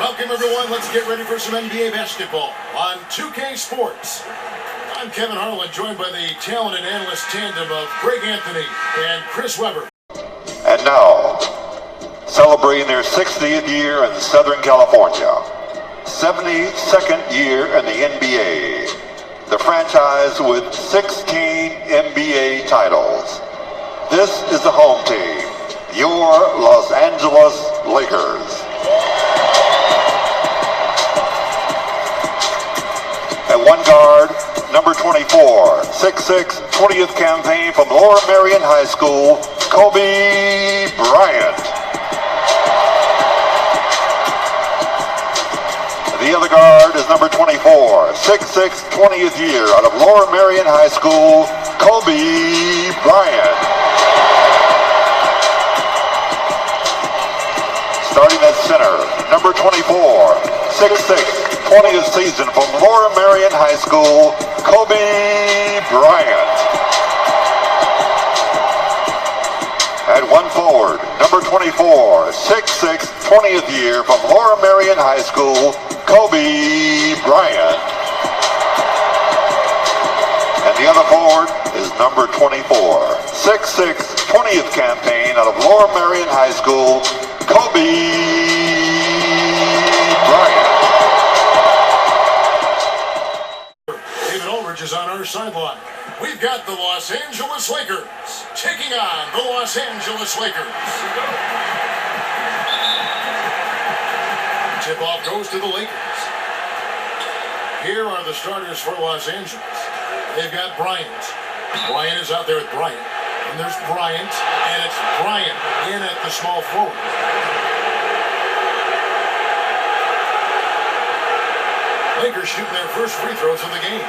Welcome, everyone. Let's get ready for some NBA basketball on 2K Sports. I'm Kevin Harlan, joined by the talent and analyst tandem of Greg Anthony and Chris Webber. And now, celebrating their 60th year in Southern California, 72nd year in the NBA, the franchise with 16 NBA titles. This is the home team, your Los Angeles Lakers. At one guard, number 24, 6'6", 20th campaign from Lower Merion High School, Kobe Bryant. The other guard is number 24, 6'6", 20th year out of Lower Merion High School, Kobe Bryant. Starting at center, number 24, 6'6", 20th season from Lower Merion High School, Kobe Bryant. At one forward, number 24, 6'6", 20th year from Lower Merion High School, Kobe Bryant. And the other forward is number 24, 6'6", 20th campaign out of Lower Merion High School, Kobe Bryant. Is on our sideline. We've got the Los Angeles Lakers taking on the Los Angeles Lakers. Tip-off goes to the Lakers. Here are the starters for Los Angeles. They've got Bryant. Bryant is out there with Bryant. And there's Bryant, and it's Bryant in at the small forward. Lakers shooting their first free throws of the game.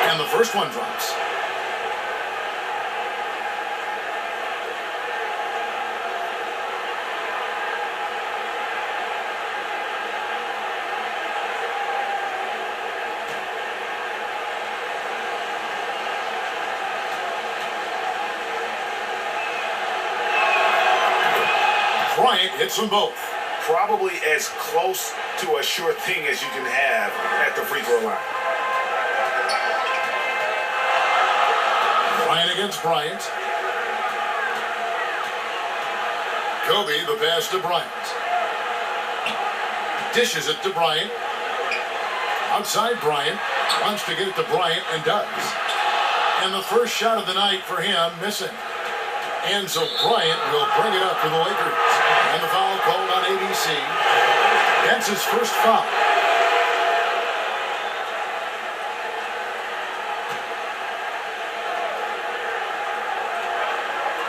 And the first one drops. Bryant hits them both. Probably as close to a sure thing as you can have at the free throw line. Bryant against Bryant. Kobe, the pass to Bryant. Dishes it to Bryant. Outside Bryant. Wants to get it to Bryant and does. And the first shot of the night for him, missing. And so Bryant will bring it up for the Lakers. And the foul called on ABC. That's his first foul.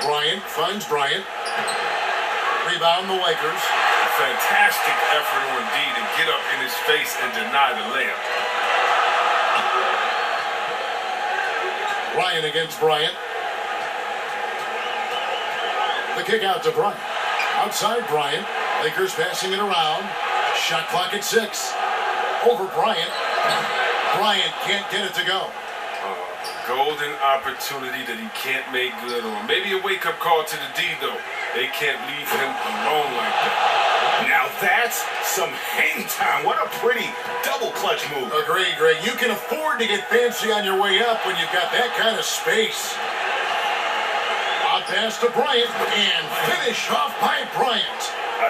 Bryant finds Bryant. Rebound the Lakers. Fantastic effort on D to get up in his face and deny the layup. Bryant against Bryant. The kick out to Bryant. Outside Bryant. Lakers passing it around. Shot clock at 6. Over Bryant. Bryant can't get it to go. Golden opportunity that he can't make good on. Maybe a wake-up call to the D, though. They can't leave him alone like that. Now that's some hang time. What a pretty double clutch move. Agree, Greg. You can afford to get fancy on your way up when you've got that kind of space. Pass to Bryant and finish off by Bryant.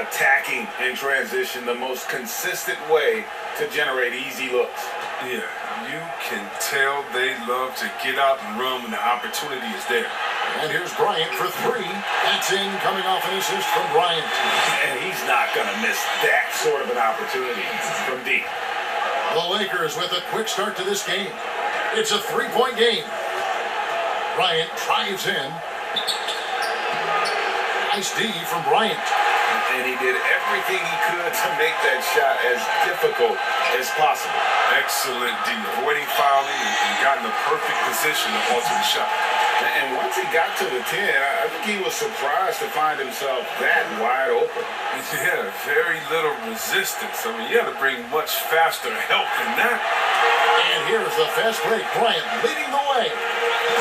Attacking in transition, the most consistent way to generate easy looks. Yeah, you can tell they love to get out and run when the opportunity is there. And here's Bryant for 3. That's in, coming off an assist from Bryant. And he's not going to miss that sort of an opportunity from D. The Lakers with a quick start to this game. It's a 3-point game. Bryant drives in. Nice D from Bryant. And he did everything he could to make that shot as difficult as possible. Excellent D, avoiding fouling and got in the perfect position to alter the shot. And once he got to the 10, I think he was surprised to find himself that wide open. Yeah, very little resistance. I mean, you had to bring much faster help than that. And here's the fast break. Bryant leading the way.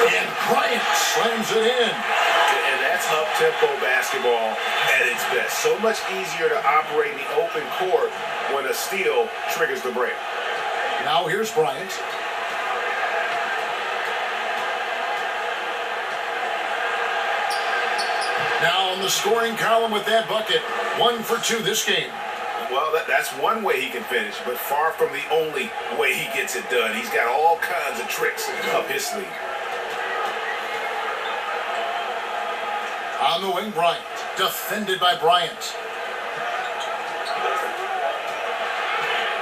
And Bryant slams it in. And that's up-tempo basketball at its best. So much easier to operate in the open court when a steal triggers the break. Now here's Bryant. Now on the scoring column with that bucket. 1 for 2 this game. Well, that's one way he can finish, but far from the only way he gets it done. He's got all kinds of tricks up his sleeve. On the wing, Bryant. Defended by Bryant.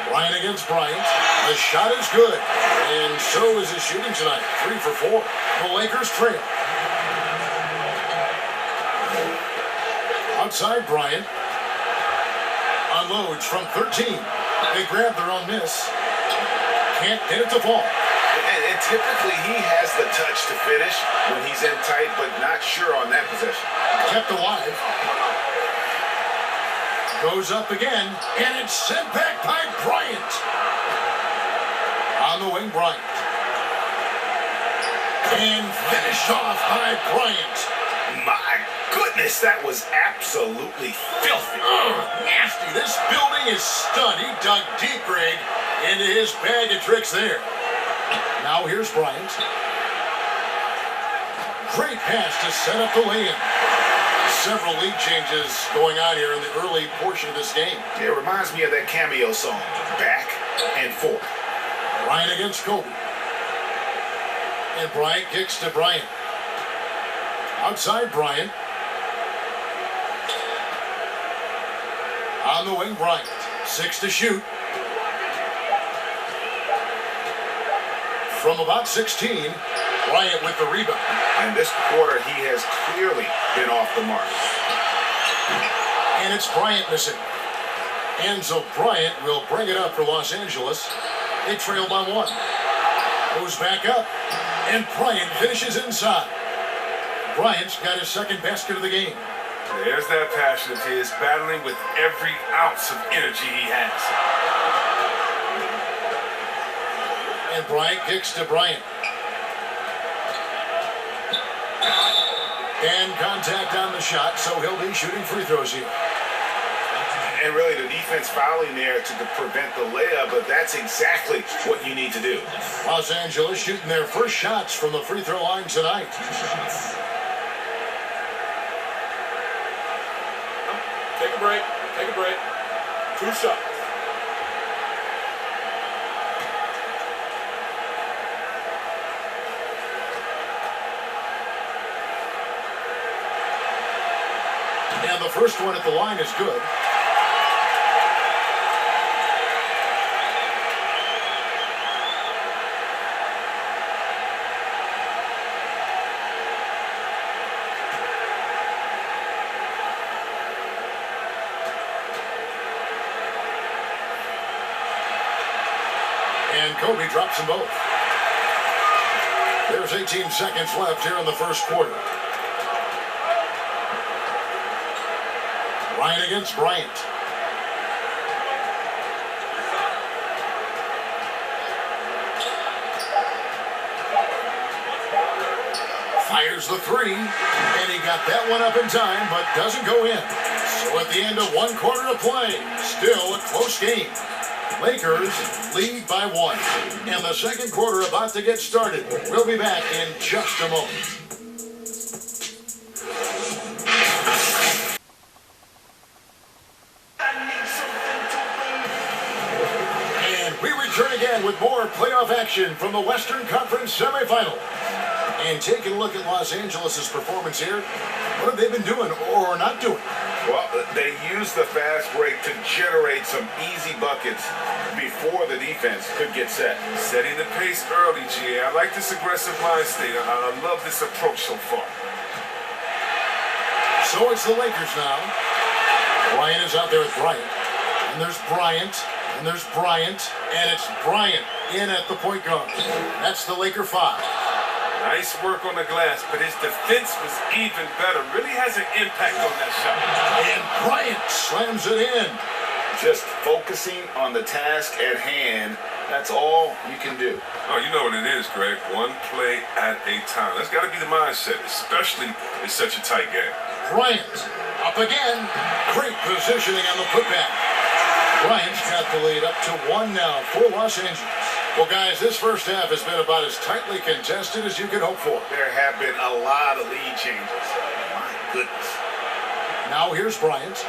Bryant against Bryant. The shot is good. And so is his shooting tonight. 3 for 4. The Lakers trail. Outside Bryant. Unloads from 13. They grab their own miss. Can't get it to fall. And typically he has the touch to finish when he's in tight, but not sure on that possession. Kept alive. Goes up again, and it's sent back by Bryant. On the wing, Bryant. And finished off by Bryant. My goodness, that was absolutely filthy. Oh, nasty. This building is stunned. He dug deep, Greg, into his bag of tricks there. Now here's Bryant. Great pass to set up the lay-in. Several lead changes going on here in the early portion of this game. It reminds me of that cameo song, Back and Forth. Bryant against Kobe. And Bryant kicks to Bryant. Outside Bryant. On the wing, Bryant. 6 to shoot. From about 16, Bryant with the rebound. And this quarter, he has clearly been off the mark. And it's Bryant missing. And so Bryant will bring it up for Los Angeles. They trail by 1. Goes back up. And Bryant finishes inside. Bryant's got his second basket of the game. There's that passion of his, battling with every ounce of energy he has. And Bryant kicks to Bryant. And contact on the shot, so he'll be shooting free throws here. And really the defense fouling there to prevent the layup, but that's exactly what you need to do. Los Angeles shooting their first shots from the free throw line tonight. Take a break. Take a break. 2 shots. And the first one at the line is good. And Kobe drops them both. There's 18 seconds left here in the first quarter. Bryant against Bryant. Fires the 3, and he got that one up in time, but doesn't go in. So at the end of 1 quarter of play, still a close game. Lakers lead by 1. And the second quarter about to get started. We'll be back in just a moment. Return again with more playoff action from the Western Conference semifinal. And taking a look at Los Angeles' performance here, what have they been doing or not doing? Well, they used the fast break to generate some easy buckets before the defense could get set. Setting the pace early, G.A. I like this aggressive mind state. I love this approach so far. So it's the Lakers now. Bryant is out there with Bryant. And there's Bryant. And there's Bryant. And it's Bryant in at the point guard. That's the Laker 5. Nice work on the glass, but his defense was even better. Really has an impact on that shot. And Bryant slams it in. Just focusing on the task at hand, that's all you can do. Oh, you know what it is, Greg. One play at a time. That's got to be the mindset, especially in such a tight game. Bryant up again. Great positioning on the putback. Bryant's got the lead up to 1 now for Los Angeles. Well, guys, this first half has been about as tightly contested as you could hope for. There have been a lot of lead changes. My goodness. Now here's Bryant.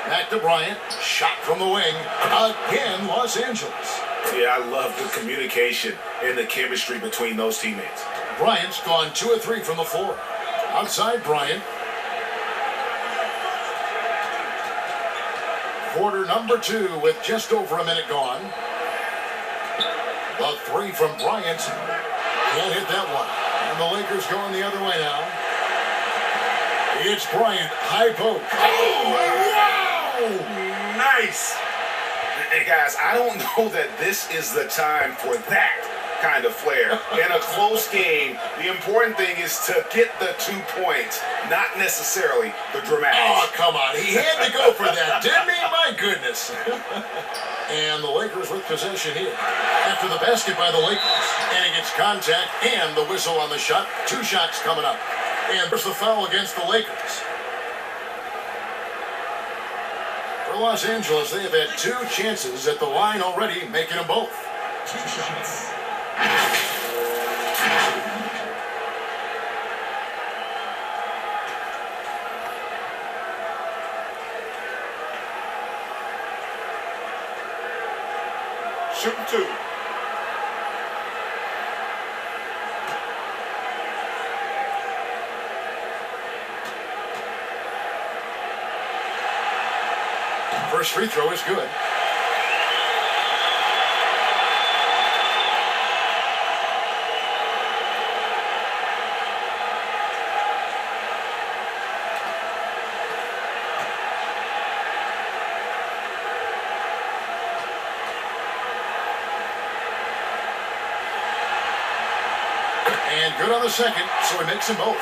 Back to Bryant. Shot from the wing. Again, Los Angeles. Yeah, I love the communication and the chemistry between those teammates. Bryant's gone 2 of 3 from the floor. Outside Bryant. Quarter number 2 with just over a minute gone. The 3 from Bryant. Can't hit that one. And the Lakers going the other way now. It's Bryant. High post. Oh, wow! Nice. Hey, guys, I don't know that this is the time for that kind of flair. In a close game, the important thing is to get the 2 points, not necessarily the dramatics. Oh, come on. He had to go for that, didn't he? My goodness. And the Lakers with possession here. After the basket by the Lakers. And he gets contact and the whistle on the shot. 2 shots coming up. And there's the foul against the Lakers. For Los Angeles, they have had 2 chances at the line already, making them both. 2 shots. Shooting 2. First free throw is good. And good on the second, so he makes them both.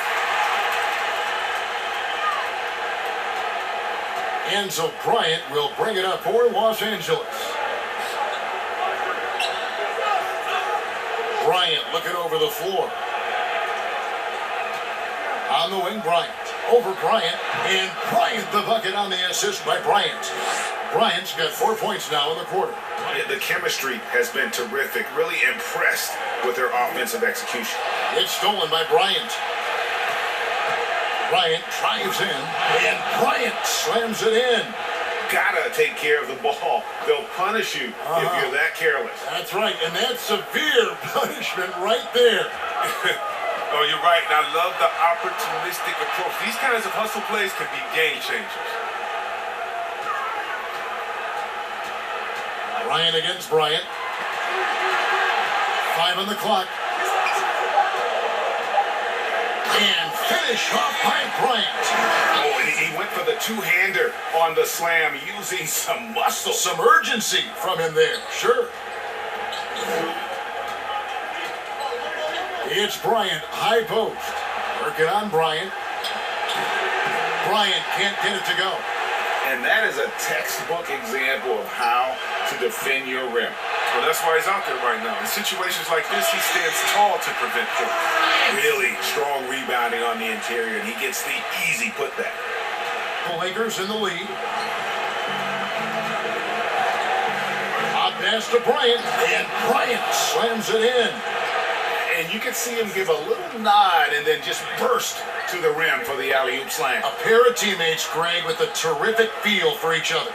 And so Bryant will bring it up for Los Angeles. Bryant looking over the floor. On the wing, Bryant. Over Bryant. And Bryant the bucket on the assist by Bryant. Bryant's got 4 points now in the quarter. Yeah, the chemistry has been terrific. Really impressed with their offensive execution. It's stolen by Bryant. Bryant drives in, and Bryant slams it in. Gotta take care of the ball. They'll punish you if you're that careless. That's right, and that's severe punishment right there. Oh, you're right. And I love the opportunistic approach. These kinds of hustle plays can be game changers. Bryant against Bryant. 5 on the clock. And finish off by Bryant. Oh, and he went for the two-hander on the slam using some muscle. Some urgency from him there, sure. It's Bryant, high post. Working on Bryant. Bryant can't get it to go. And that is a textbook example of how to defend your rim. Well, that's why he's out there right now. In situations like this, he stands tall to prevent points. Really strong rebounding on the interior, and he gets the easy putback. The Lakers in the lead. Hot pass to Bryant, and Bryant slams it in. And you can see him give a little nod and then just burst to the rim for the alley-oop slam. A pair of teammates, Greg, with a terrific feel for each other.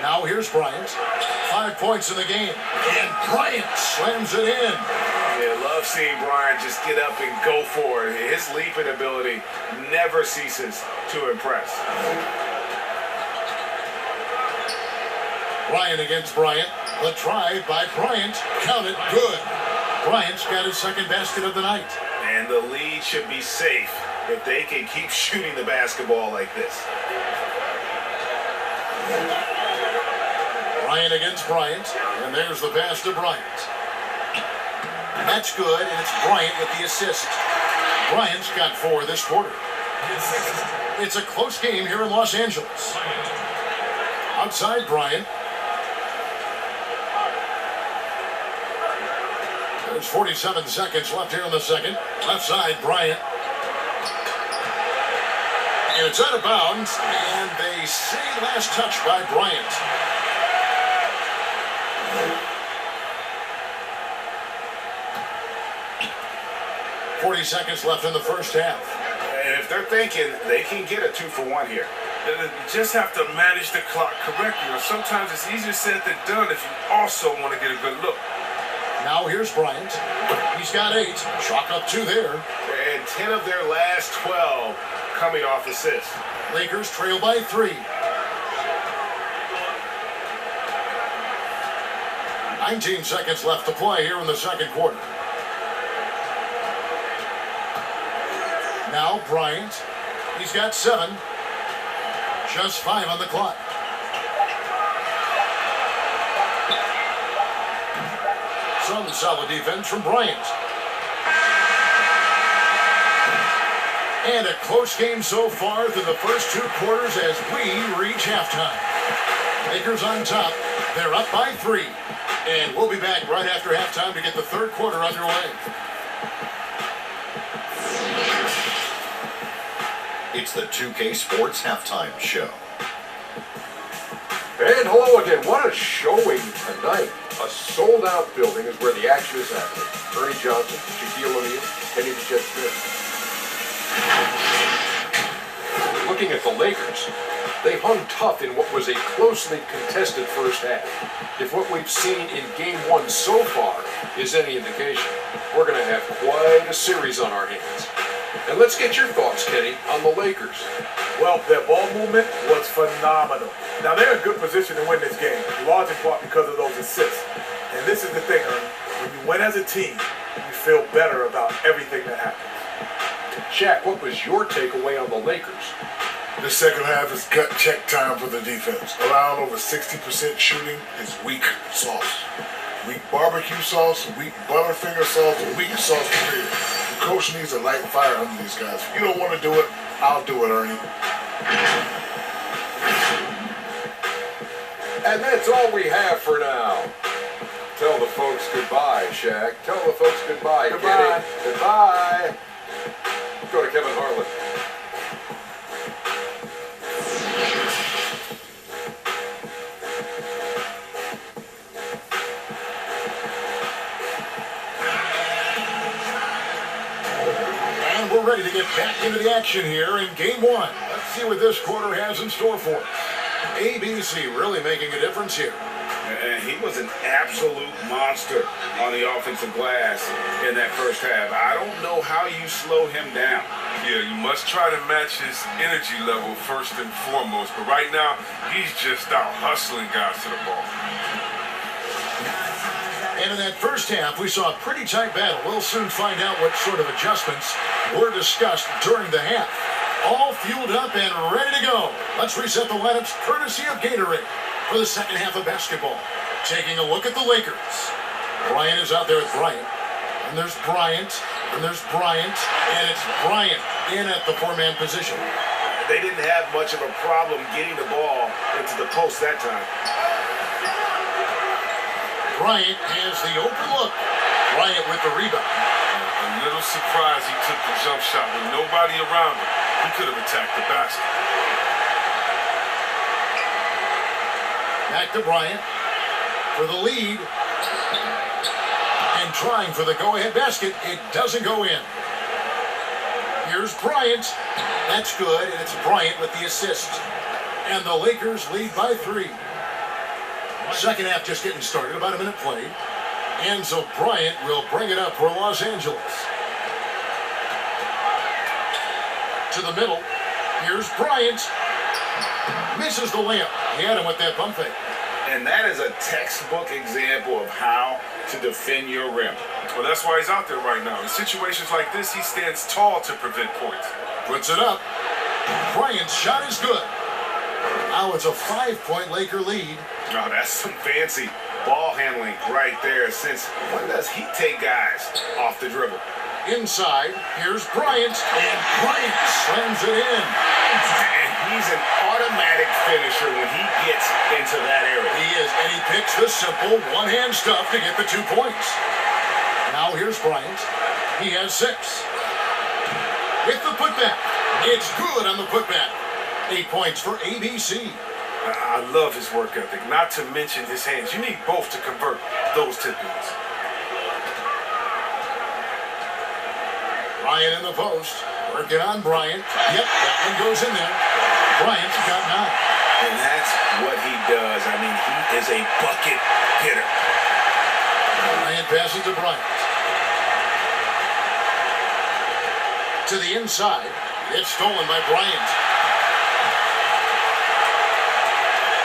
Now here's Bryant. 5 points in the game. And Bryant slams it in. Yeah, love seeing Bryant just get up and go for it. His leaping ability never ceases to impress. Bryant against Bryant. The drive by Bryant. Count it. Good. Bryant's got his second basket of the night. And the lead should be safe if they can keep shooting the basketball like this. Bryant against Bryant. And there's the pass to Bryant. And that's good, and it's Bryant with the assist. Bryant's got 4 this quarter. It's a close game here in Los Angeles. Outside Bryant. There's 47 seconds left here in the second. Left side, Bryant. And it's out of bounds, and they say last touch by Bryant. .40 seconds left in the first half. And if they're thinking they can get a 2-for-1 here. You just have to manage the clock correctly. Or sometimes it's easier said than done if you also want to get a good look. Now here's Bryant. He's got 8. Chalk up 2 there. And 10 of their last 12 coming off assists. Lakers trail by 3. 19 seconds left to play here in the second quarter. Now Bryant. He's got 7. Just 5 on the clock. Some solid defense from Bryant. And a close game so far through the first 2 quarters as we reach halftime. Lakers on top. They're up by 3. And we'll be back right after halftime to get the third quarter underway. It's the 2K Sports Halftime Show. And hello again. What a showing tonight. A sold-out building is where the action is happening. Ernie Johnson, Shaquille O'Neal, Kenny the Jet Smith. Looking at the Lakers, they hung tough in what was a closely contested first half. If what we've seen in Game 1 so far is any indication, we're going to have quite a series on our hands. And let's get your thoughts, Kenny, on the Lakers. Well, their ball movement was phenomenal. Now, they're in a good position to win this game, large in part because of those assists. And this is the thing, Ernie. When you win as a team, you feel better about everything that happens. Shaq, what was your takeaway on the Lakers? The second half is gut check time for the defense. Allowing over 60% shooting is weak sauce. Weak barbecue sauce, weak butterfinger sauce, weak sauce period. The coach needs a light fire under these guys. If you don't want to do it, I'll do it, Ernie. And that's all we have for now. Tell the folks goodbye, Shaq. Tell the folks goodbye, Goodbye. Kenny. Goodbye. Let's go to Kevin Harlan. And we're ready to get back into the action here in Game 1. Let's see what this quarter has in store for us. ABC really making a difference here. And he was an absolute monster on the offensive glass in that first half. I don't know how you slow him down. Yeah, you must try to match his energy level first and foremost. But right now, he's just out hustling guys to the ball. And in that first half, we saw a pretty tight battle. We'll soon find out what sort of adjustments were discussed during the half. All fueled up and ready to go. Let's reset the lineups courtesy of Gatorade for the second half of basketball. Taking a look at the Lakers. Bryant is out there with Bryant. And there's Bryant. And there's Bryant. And it's Bryant in at the 4-man position. They didn't have much of a problem getting the ball into the post that time. Bryant has the open look. Bryant with the rebound. A little surprised he took the jump shot with nobody around him. He could have attacked the basket. Back to Bryant for the lead. And trying for the go-ahead basket. It doesn't go in. Here's Bryant. That's good, and it's Bryant with the assist. And the Lakers lead by 3. Second half just getting started, about a minute played. And so Bryant will bring it up for Los Angeles. To the middle. Here's Bryant. Misses the layup. He had him with that pump fake. And that is a textbook example of how to defend your rim. Well, that's why he's out there right now. In situations like this, he stands tall to prevent points. Puts it up. Bryant's shot is good. Now it's a 5-point Laker lead. Oh, that's some fancy ball handling right there. Since when does he take guys off the dribble? Inside, here's Bryant, and Bryant slams it in. And he's an automatic finisher when he gets into that area. He is, and he picks the simple one-hand stuff to get the 2 points. Now here's Bryant. He has 6. With the putback. It's good on the putback. 8 points for ABC. I love his work ethic, not to mention his hands. You need both to convert those tip-ins. Bryant in the post. Working on Bryant. Yep, that one goes in there. Bryant's got 9. And that's what he does. I mean, he is a bucket hitter. Bryant passes to Bryant. To the inside. It's stolen by Bryant.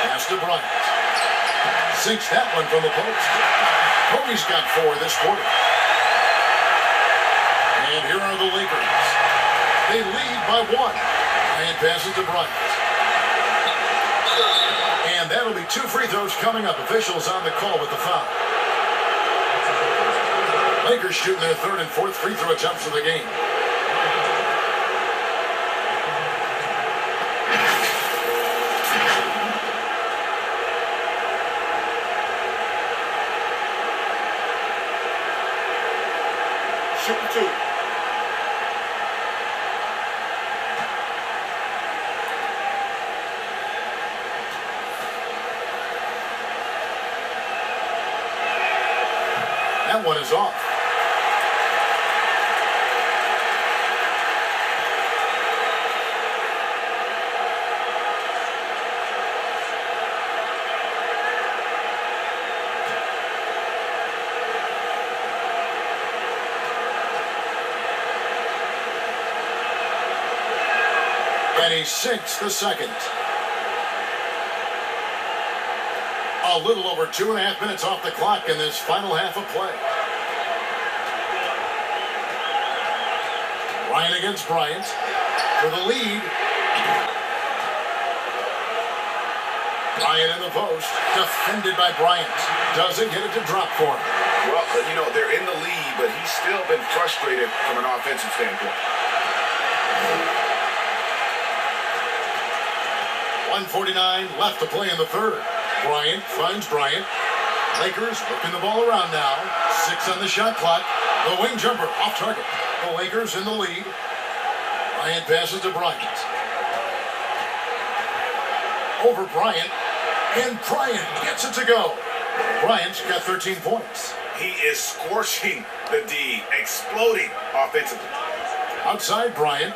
Pass to Bryant. Sinks that one from the post. Kobe's got 4 this quarter. And here are the Lakers. They lead by 1. Bryant passes to Bryant. And that'll be 2 free throws coming up. Officials on the call with the foul. Lakers shooting their 3rd and 4th free throw attempts of the game. Shoot the 2. That one is off. And he sinks the second. A little over 2.5 minutes off the clock in this final half of play. Bryant against Bryant for the lead. Bryant in the post, defended by Bryant. Doesn't get it to drop for him. Well, you know, they're in the lead, but he's still been frustrated from an offensive standpoint. 1:49 left to play in the 3rd. Bryant finds Bryant. Lakers whipping the ball around now. 6 on the shot clock. The wing jumper off target. The Lakers in the lead. Bryant passes to Bryant. Over Bryant. And Bryant gets it to go. Bryant's got 13 points. He is scorching the D, exploding offensively. Outside Bryant.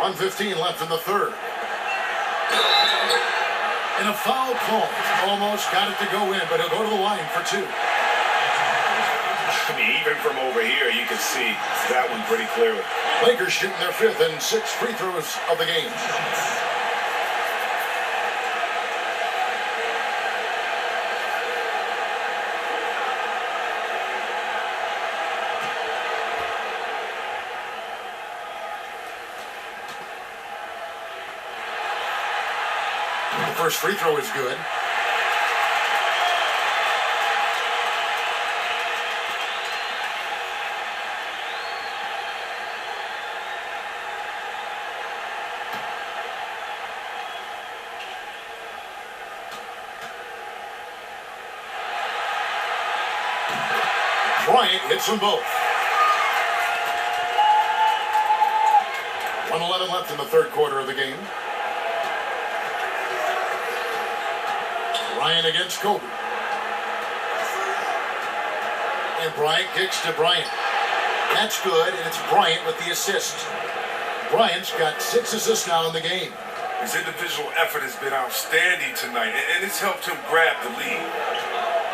1:15 left in the 3rd. And a foul call. Almost got it to go in, but he'll go to the line for 2. I mean, even from over here, you can see that one pretty clearly. Lakers shooting their 5th and 6th free throws of the game. The first free throw is good. Bryant hits them both. 1:11 left in the 3rd quarter of the game. Bryant against Kobe. And Bryant kicks to Bryant. That's good, and it's Bryant with the assist. Bryant's got 6 assists now in the game. His individual effort has been outstanding tonight, and it's helped him grab the lead.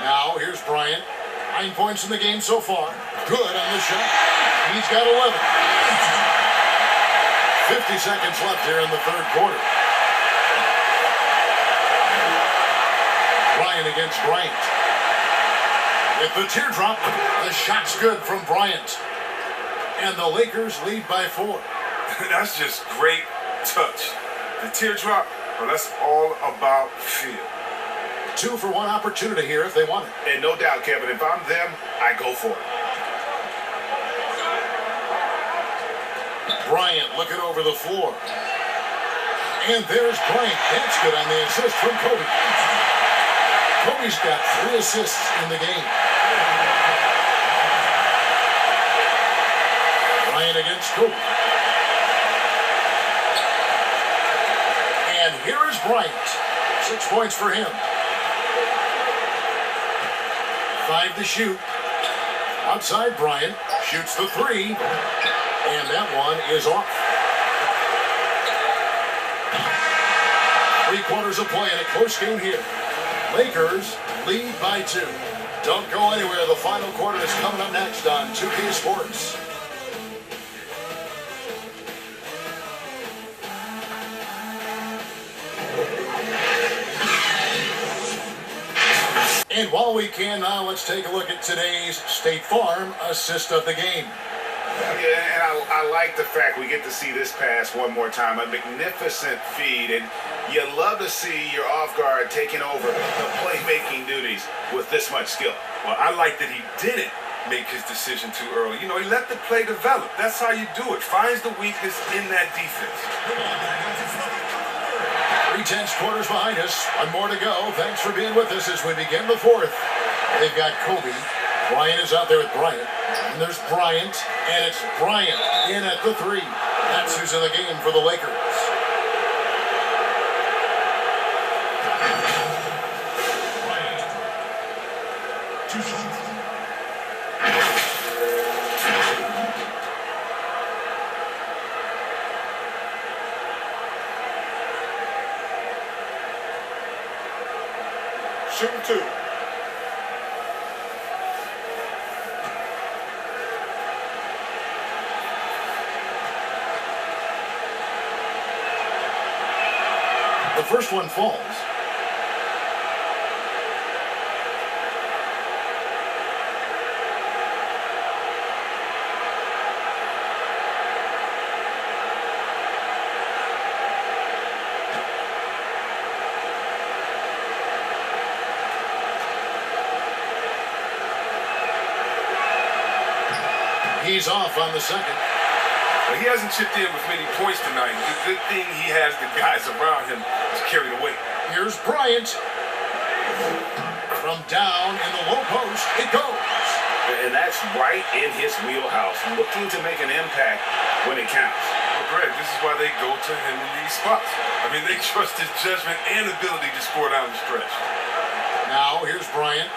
Now, here's Bryant. 9 points in the game so far. Good on the shot. He's got 11. 50 seconds left here in the 3rd quarter. Bryant against Bryant. With the teardrop, the shot's good from Bryant. And the Lakers lead by 4. That's just great touch. The teardrop, well, that's all about feel. 2 for 1 opportunity here if they want it. And no doubt, Kevin, if I'm them, I go for it. Bryant looking over the floor. And there's Bryant. That's good on the assist from Kobe. Kobe's got 3 assists in the game. Bryant against Kobe. And here is Bryant. 6 points for him. 5 to shoot. Outside Bryant. Shoots the 3. And that one is off. 3 quarters of play in a close game here. Lakers lead by 2. Don't go anywhere. The final quarter is coming up next on 2K Sports. And while we can now, let's take a look at today's State Farm assist of the game. Yeah, and I like the fact we get to see this pass one more time. A magnificent feed, and you love to see your off guard taking over the playmaking duties with this much skill. Well, I like that he didn't make his decision too early. You know, he let the play develop. That's how you do it. Finds the weakness in that defense. 3 quarters behind us. 1 more to go. Thanks for being with us as we begin the 4th. They've got Kobe. Bryant is out there with Bryant. And there's Bryant. And it's Bryant in at the 3. That's who's in the game for the Lakers. Bryant. 2 shots. Shooting 2. The first one falls. He's off on the second. Well, he hasn't chipped in with many points tonight. The good thing he has the guys around him to carry the weight. Here's Bryant. From down in the low post, it goes. And that's right in his wheelhouse, looking to make an impact when it counts. Well, Greg, this is why they go to him in these spots. I mean, they trust his judgment and ability to score down the stretch. Now, here's Bryant.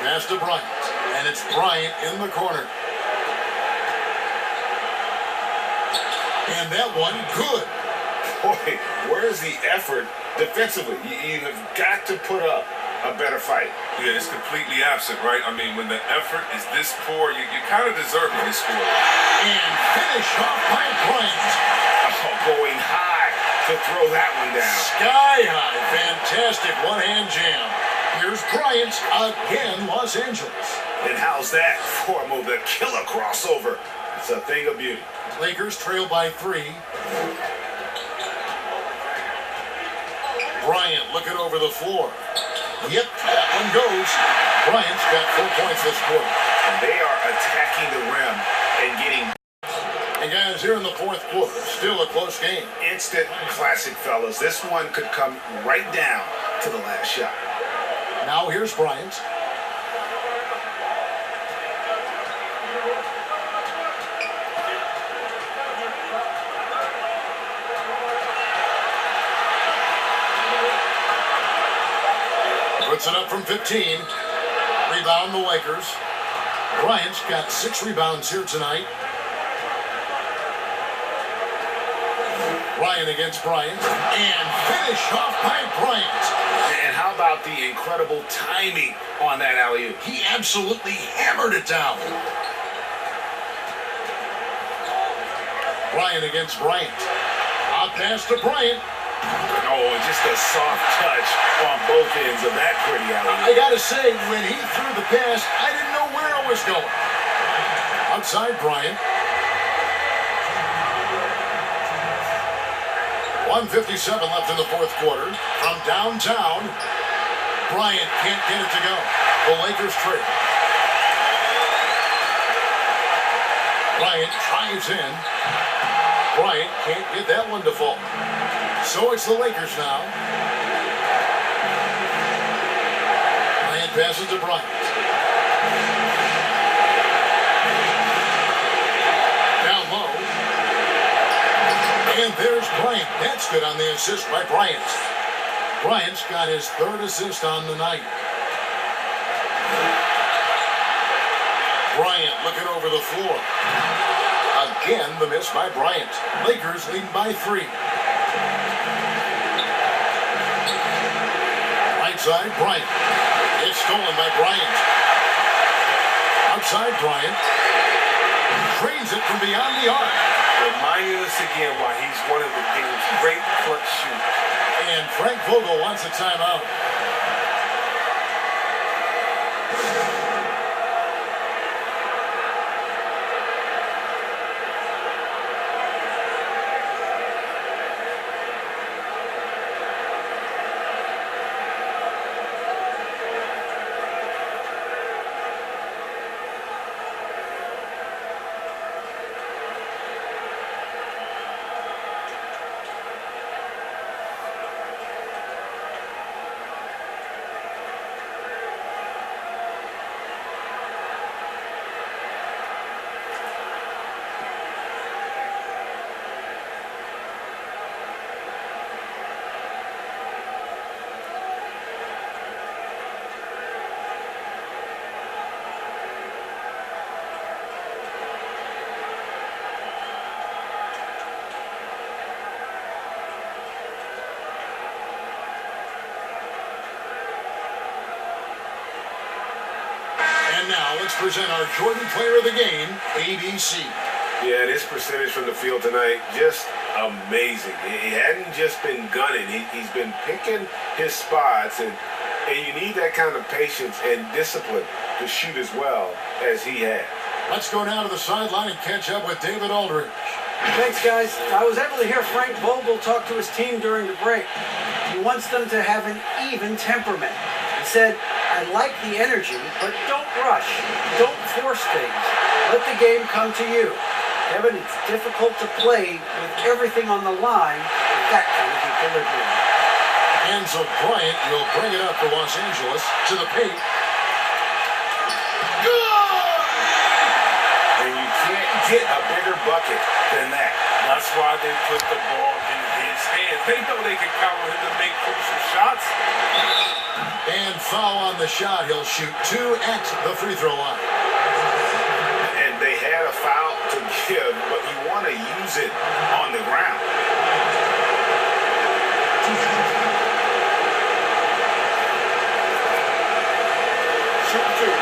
Pass to Bryant. And it's Bryant in the corner. And that one, good. Boy, where's the effort defensively? You have got to put up a better fight. Yeah, it's completely absent, right? I mean, when the effort is this poor, you kind of deserve to score. And finish off by Bryant. Oh, going high to throw that one down. Sky high. Fantastic one-hand jam. Here's Bryant again, Los Angeles. And how's that for the killer crossover? It's a thing of beauty. Lakers trail by 3. Bryant looking over the floor. Yep, that one goes. Bryant's got 4 points this quarter. And they are attacking the rim and getting... And guys, here in the 4th quarter, still a close game. Instant classic, fellas. This one could come right down to the last shot. Now here's Bryant. Puts it up from 15. Rebound the Lakers. Bryant's got 6 rebounds here tonight. Bryant against Bryant. And finish off by Bryant. And how about the incredible timing on that alley-oop? He absolutely hammered it down. Bryant against Bryant. Out pass to Bryant. Oh, just a soft touch on both ends of that pretty alley-oop. I gotta say, when he threw the pass, I didn't know where it was going. Outside Bryant. 1:57 left in the fourth quarter. From downtown, Bryant can't get it to go. The Lakers trail. Bryant drives in. Bryant can't get that one to fall. So it's the Lakers now. Bryant passes to Bryant. Down low. And there's Bryant. That's good on the assist by Bryant. Bryant's got his third assist on the night. Bryant looking over the floor. Again, the miss by Bryant. Lakers leading by 3. Right side, Bryant. It's stolen by Bryant. Outside, Bryant. Drains it from beyond the arc. Reminding us again why he's one of the game's great clutch shooters. And Frank Vogel wants a timeout. And now let's present our Jordan Player of the Game, ABC. Yeah, this percentage from the field tonight, just amazing. He hadn't just been gunning. He's been picking his spots, and you need that kind of patience and discipline to shoot as well as he had. Let's go now to the sideline and catch up with David Aldridge. Thanks, guys. I was able to hear Frank Vogel talk to his team during the break. He wants them to have an even temperament. He said, I like the energy, but don't rush. Don't force things. Let the game come to you. Kevin, it's difficult to play with everything on the line with that kind of equilibrium. And so Bryant will bring it up for Los Angeles to the paint. And you can't get a bigger bucket than that. That's why they put the ball in his hands. They know they can count on him to make crucial shots. And foul on the shot. He'll shoot 2 at the free throw line. And they had a foul to give, but you want to use it on the ground. Shoot 2.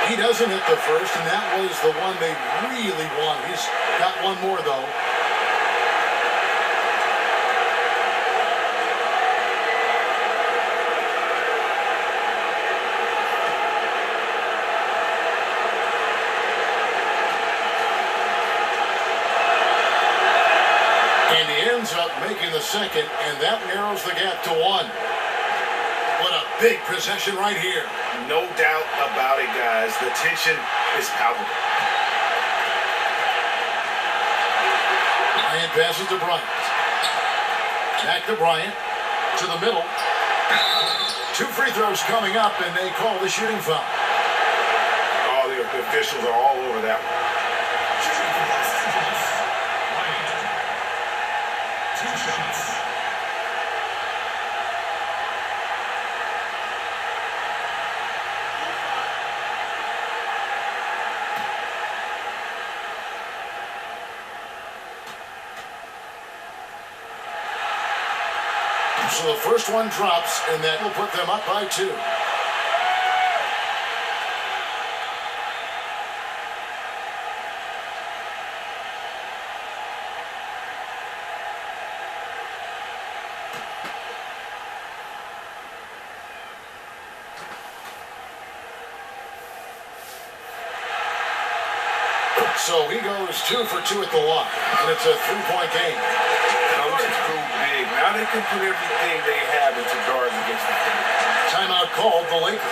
He doesn't hit the first, and that was the one they really wanted. He's got one more, though. And he ends up making the second, and that narrows the gap to 1. What a big possession right here. No doubt about it, guys. The tension is palpable. Bryant passes to Bryant. Back to Bryant. To the middle. 2 free throws coming up, and they call the shooting foul. Oh, the officials are all over that one. So the first one drops, and that will put them up by 2. So he goes 2 for 2 at the line, and it's a 3-point game. Comes through big. Now they can put everything they have into guards against the team. Timeout called the Lakers.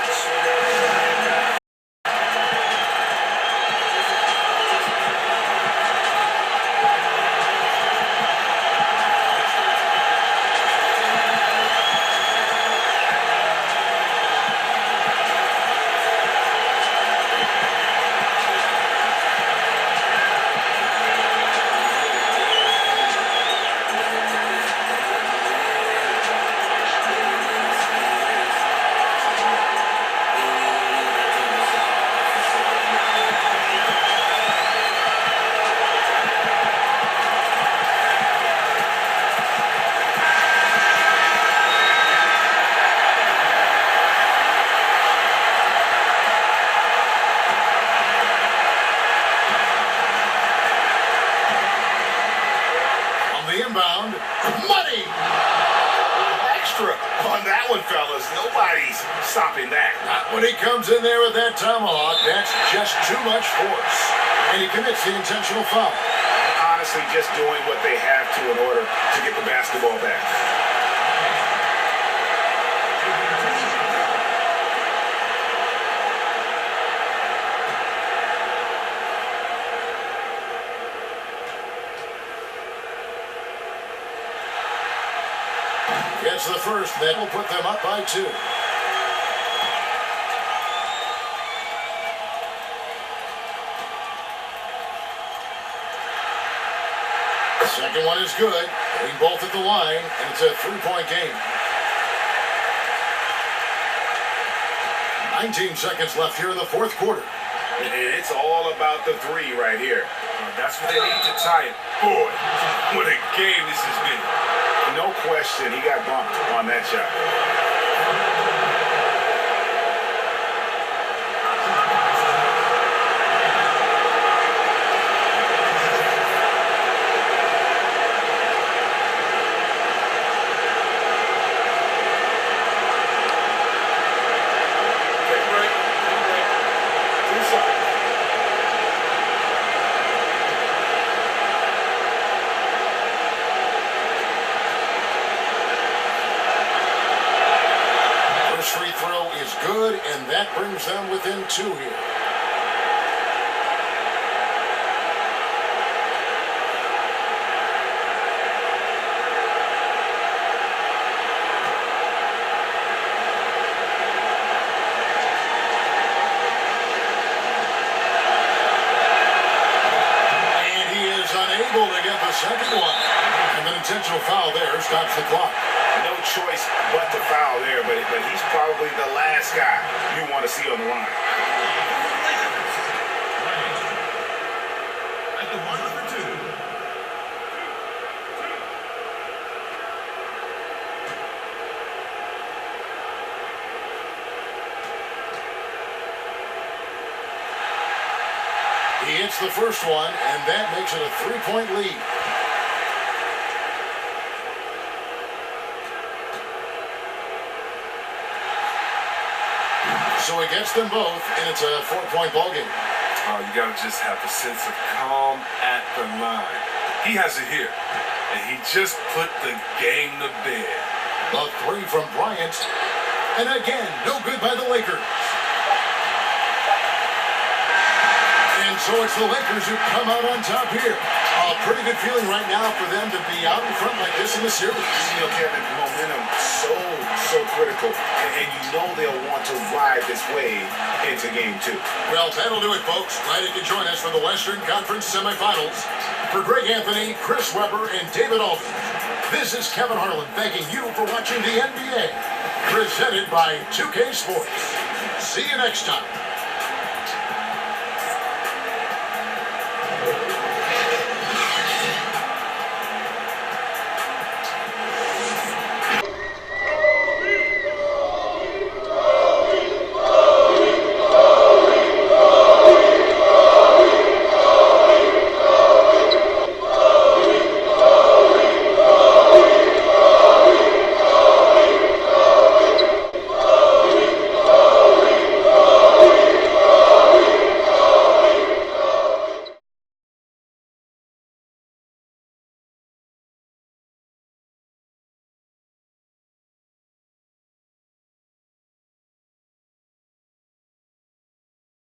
Inbound, money! Extra on that one, fellas. Nobody's stopping that. Not when he comes in there with that tomahawk. That's just too much force. And he commits the intentional foul. Honestly, just doing what they have to in order to get the basketball back. Gets the first, that will put them up by 2. The second one is good. Hitting both at the line, and it's a 3-point game. 19 seconds left here in the fourth quarter. And it's all about the 3 right here. That's what they need to tie it. Boy, what a game this has been. No question, he got bumped on that shot. Free throw is good, and that brings them within 2 here. And he is unable to get the second one. And an intentional foul there stops the clock. No choice but to foul there, but he's probably the last guy you want to see on the line. At the line number 2. He hits the first one, and that makes it a 3-point lead. So he gets them both, and it's a 4-point ballgame. Oh, you gotta just have a sense of calm at the line. He has it here, and he just put the game to bed. A 3 from Bryant, and again, no good by the Lakers. And so it's the Lakers who come out on top here. A pretty good feeling right now for them to be out in front like this in the series. You know, Kevin, momentum so critical, and you know they'll want to ride this wave into game 2. Well, that'll do it, folks. Glad you could join us for the Western Conference semifinals. For Greg Anthony, Chris Webber, and David Aldridge, this is Kevin Harlan thanking you for watching the NBA, presented by 2K Sports. See you next time.